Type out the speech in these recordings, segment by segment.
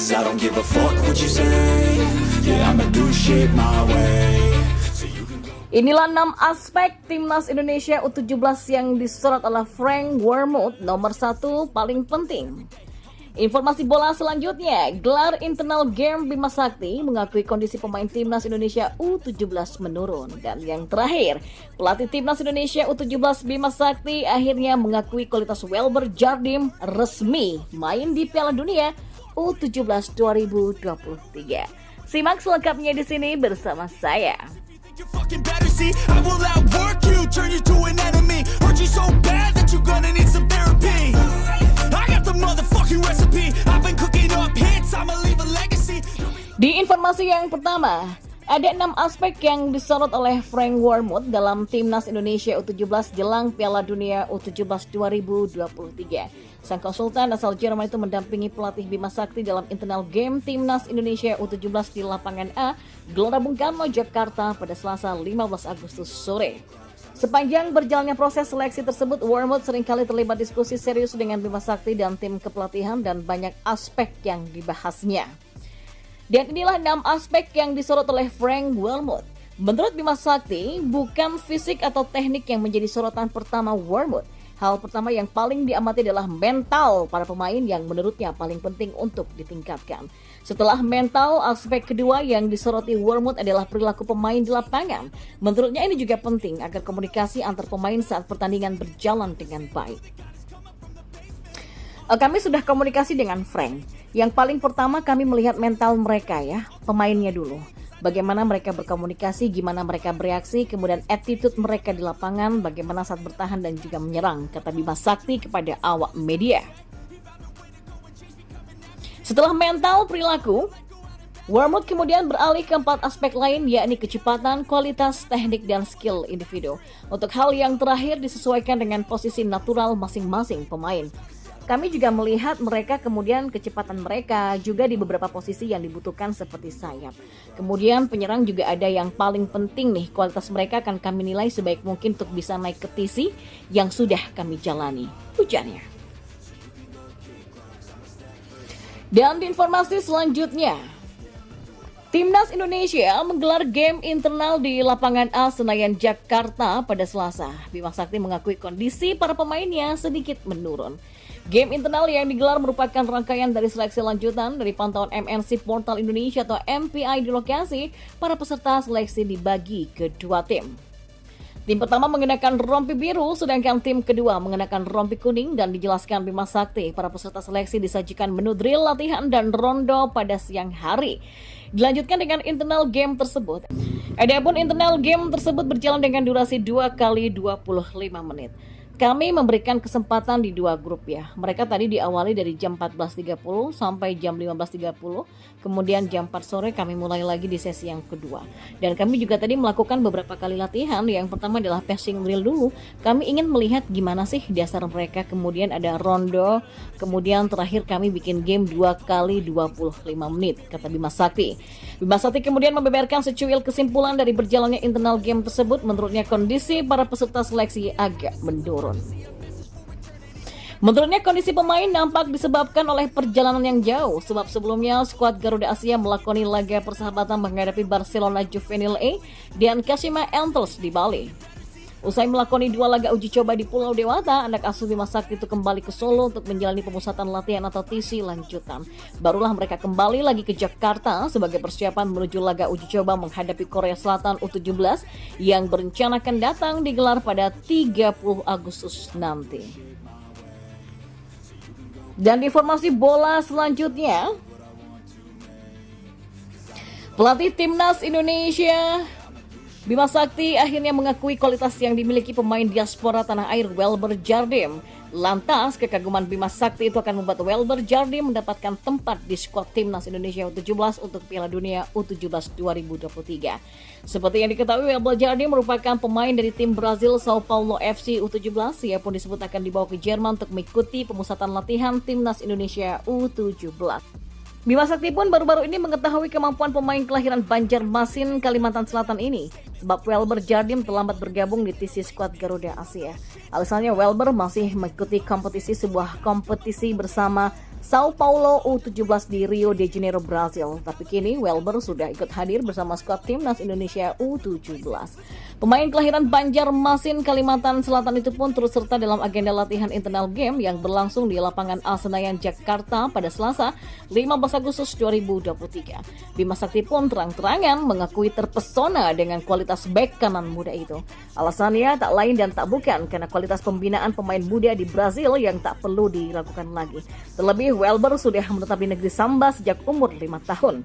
'cause I don't give a fuck what you say. Yeah, I'ma do shit my way. Inilah 6 aspek Timnas Indonesia U17 yang disorot oleh Frank Wormuth. Nomor 1 paling penting. Informasi bola selanjutnya, gelar internal game Bima Sakti mengakui kondisi pemain Timnas Indonesia U17 menurun. Dan yang terakhir, pelatih Timnas Indonesia U17 Bima Sakti akhirnya mengakui kualitas Welber Jardim resmi main di Piala Dunia U17 2023. Simak selengkapnya di sini bersama saya. You fucking better see, I will outwork you, turn you to an enemy, hurt you so bad that you're gonna need some therapy. I got the motherfucking recipe, I've been cooking up hits, I'ma leave a legacy. Di informasi yang pertama, ada 6 aspek yang disorot oleh Frank Wormuth dalam Timnas Indonesia U17 jelang Piala Dunia U17 2023. Sang konsultan asal Jerman itu mendampingi pelatih Bima Sakti dalam internal game Timnas Indonesia U17 di lapangan A, Gelora Bung Karno, Jakarta pada Selasa 15 Agustus sore. Sepanjang berjalannya proses seleksi tersebut, Wormuth seringkali terlibat diskusi serius dengan Bima Sakti dan tim kepelatihan dan banyak aspek yang dibahasnya. Dan inilah 6 aspek yang disorot oleh Frank Wormuth. Menurut Bima Sakti, bukan fisik atau teknik yang menjadi sorotan pertama Wormuth. Hal pertama yang paling diamati adalah mental para pemain yang menurutnya paling penting untuk ditingkatkan. Setelah mental, aspek kedua yang disoroti Wormuth adalah perilaku pemain di lapangan. Menurutnya ini juga penting agar komunikasi antar pemain saat pertandingan berjalan dengan baik. Kami sudah komunikasi dengan Frank. Yang paling pertama kami melihat mental mereka ya, pemainnya dulu. Bagaimana mereka berkomunikasi, gimana mereka bereaksi, kemudian attitude mereka di lapangan, bagaimana saat bertahan dan juga menyerang, kata Bima Sakti kepada awak media. Setelah mental perilaku, Wormuth kemudian beralih ke 4 aspek lain, yakni kecepatan, kualitas, teknik, dan skill individu. Untuk hal yang terakhir disesuaikan dengan posisi natural masing-masing pemain. Kami juga melihat mereka kemudian kecepatan mereka juga di beberapa posisi yang dibutuhkan seperti sayap. Kemudian penyerang juga ada yang paling penting nih, kualitas mereka akan kami nilai sebaik mungkin untuk bisa naik ke TC yang sudah kami jalani, ujarnya. Dan di informasi selanjutnya, Timnas Indonesia menggelar game internal di lapangan A Senayan, Jakarta pada Selasa. Bima Sakti mengakui kondisi para pemainnya sedikit menurun. Game internal yang digelar merupakan rangkaian dari seleksi lanjutan dari pantauan MNC Portal Indonesia atau MPI di lokasi. Para peserta seleksi dibagi ke 2 tim. Tim pertama mengenakan rompi biru, sedangkan tim kedua mengenakan rompi kuning, dan dijelaskan Bima Sakti, para peserta seleksi disajikan menu drill, latihan, dan rondo pada siang hari. Dilanjutkan dengan internal game tersebut. Adapun internal game tersebut berjalan dengan durasi 2 kali 25 menit. Kami memberikan kesempatan di 2 grup ya. Mereka tadi diawali dari jam 14.30 sampai jam 15.30. Kemudian jam 4 sore kami mulai lagi di sesi yang kedua. Dan kami juga tadi melakukan beberapa kali latihan. Yang pertama adalah passing drill dulu. Kami ingin melihat gimana sih dasar mereka. Kemudian ada rondo. Kemudian terakhir kami bikin game 2 kali 25 menit, kata Bima Sakti. Bima Sakti kemudian membeberkan secuil kesimpulan dari berjalannya internal game tersebut. Menurutnya kondisi para peserta seleksi agak menurun. Menurutnya kondisi pemain nampak disebabkan oleh perjalanan yang jauh, sebab sebelumnya skuad Garuda Asia melakoni laga persahabatan menghadapi Barcelona Juvenil A dan Kashima Antlers di Bali. Usai melakoni 2 laga uji coba di Pulau Dewata, anak asuh Bima Sakti itu kembali ke Solo untuk menjalani pemusatan latihan atau TC lanjutan. Barulah mereka kembali lagi ke Jakarta sebagai persiapan menuju laga uji coba menghadapi Korea Selatan U17 yang berencanakan datang digelar pada 30 Agustus nanti. Dan informasi bola selanjutnya, pelatih Timnas Indonesia Bima Sakti akhirnya mengakui kualitas yang dimiliki pemain diaspora tanah air Welber Jardim. Lantas, kekaguman Bima Sakti itu akan membuat Welber Jardim mendapatkan tempat di skuad Timnas Indonesia U17 untuk Piala Dunia U17 2023. Seperti yang diketahui, Welber Jardim merupakan pemain dari tim Brazil Sao Paulo FC U17. Ia pun disebut akan dibawa ke Jerman untuk mengikuti pemusatan latihan Timnas Indonesia U17. Bima Sakti pun baru-baru ini mengetahui kemampuan pemain kelahiran Banjarmasin, Kalimantan Selatan ini. Sebab Welber Jardim terlambat bergabung di TC Squad Garuda Asia. Alasannya Welber masih mengikuti sebuah kompetisi bersama Sao Paulo U17 di Rio de Janeiro, Brazil. Tapi kini Welber sudah ikut hadir bersama skuad timnas Indonesia U17. Pemain kelahiran Banjarmasin, Kalimantan Selatan itu pun turut serta dalam agenda latihan internal game yang berlangsung di lapangan Al Senayan, Jakarta pada Selasa 15 Agustus 2023. Bima Sakti pun terang-terangan mengakui terpesona dengan kualitas bek kanan muda itu. Alasannya tak lain dan tak bukan karena kualitas pembinaan pemain muda di Brazil yang tak perlu diragukan lagi. Terlebih Welber sudah menetap di negeri Samba sejak umur 5 tahun.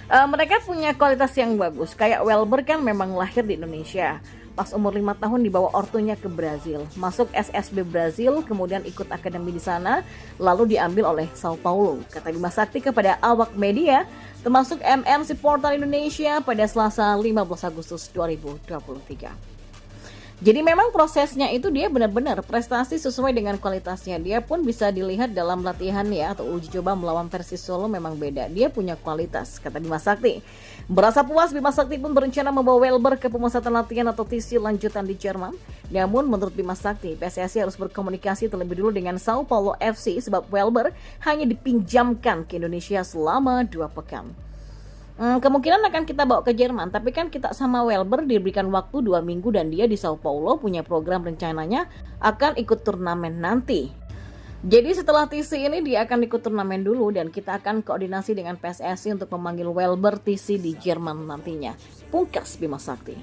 Mereka punya kualitas yang bagus. Kayak Welber kan memang lahir di Indonesia. Pas umur 5 tahun dibawa ortunya ke Brazil. Masuk SSB Brazil, kemudian ikut akademi di sana, lalu diambil oleh Sao Paulo. Kata Bima Sakti kepada awak media, termasuk MNC Portal Indonesia pada Selasa 15 Agustus 2023. Jadi memang prosesnya itu dia benar-benar prestasi sesuai dengan kualitasnya. Dia pun bisa dilihat dalam latihan ya atau uji coba melawan Persis Solo memang beda. Dia punya kualitas, kata Bima Sakti. Berasa puas, Bima Sakti pun berencana membawa Welber ke pemusatan latihan atau TC lanjutan di Jerman. Namun menurut Bima Sakti, PSSI harus berkomunikasi terlebih dulu dengan Sao Paulo FC sebab Welber hanya dipinjamkan ke Indonesia selama 2 pekan. Kemungkinan akan kita bawa ke Jerman, tapi kan kita sama Welber diberikan waktu 2 minggu dan dia di Sao Paulo punya program rencananya akan ikut turnamen nanti. Jadi setelah TC ini dia akan ikut turnamen dulu dan kita akan koordinasi dengan PSSI untuk memanggil Welber TC di Jerman nantinya. Pungkas Bima Sakti.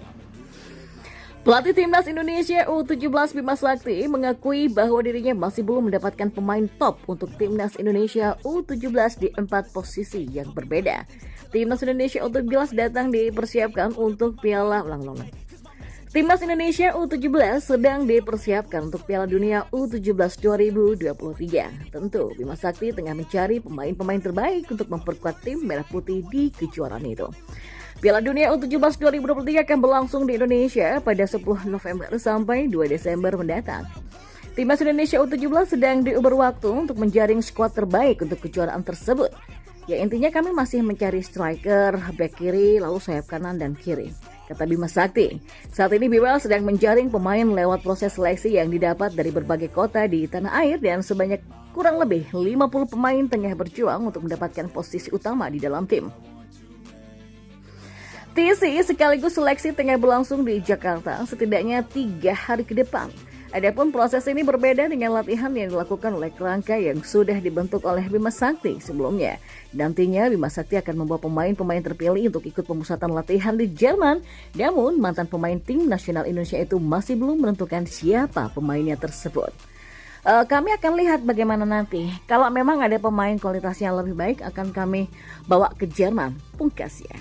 Pelatih Timnas Indonesia U17 Bima Sakti mengakui bahwa dirinya masih belum mendapatkan pemain top untuk Timnas Indonesia U17 di 4 posisi yang berbeda. Timnas Indonesia U17 datang dipersiapkan untuk Timnas Indonesia U17 sedang dipersiapkan untuk Piala Dunia U17 2023. Tentu Bima Sakti tengah mencari pemain-pemain terbaik untuk memperkuat tim Merah Putih di kejuaraan itu. Piala Dunia U17 2023 akan berlangsung di Indonesia pada 10 November sampai 2 Desember mendatang. Timnas Indonesia U17 sedang diuber waktu untuk menjaring skuad terbaik untuk kejuaraan tersebut. Ya intinya kami masih mencari striker, bek kiri, lalu sayap kanan dan kiri, kata Bima Sakti. Saat ini BWL sedang menjaring pemain lewat proses seleksi yang didapat dari berbagai kota di tanah air dan sebanyak kurang lebih 50 pemain tengah berjuang untuk mendapatkan posisi utama di dalam tim. TC sekaligus seleksi tengah berlangsung di Jakarta setidaknya 3 hari ke depan. Adapun proses ini berbeda dengan latihan yang dilakukan oleh kerangka yang sudah dibentuk oleh Bima Sakti sebelumnya. Nantinya Bima Sakti akan membawa pemain-pemain terpilih untuk ikut pemusatan latihan di Jerman. Namun mantan pemain tim nasional Indonesia itu masih belum menentukan siapa pemainnya tersebut. Kami akan lihat bagaimana nanti. Kalau memang ada pemain kualitasnya lebih baik akan kami bawa ke Jerman. Pungkas ya.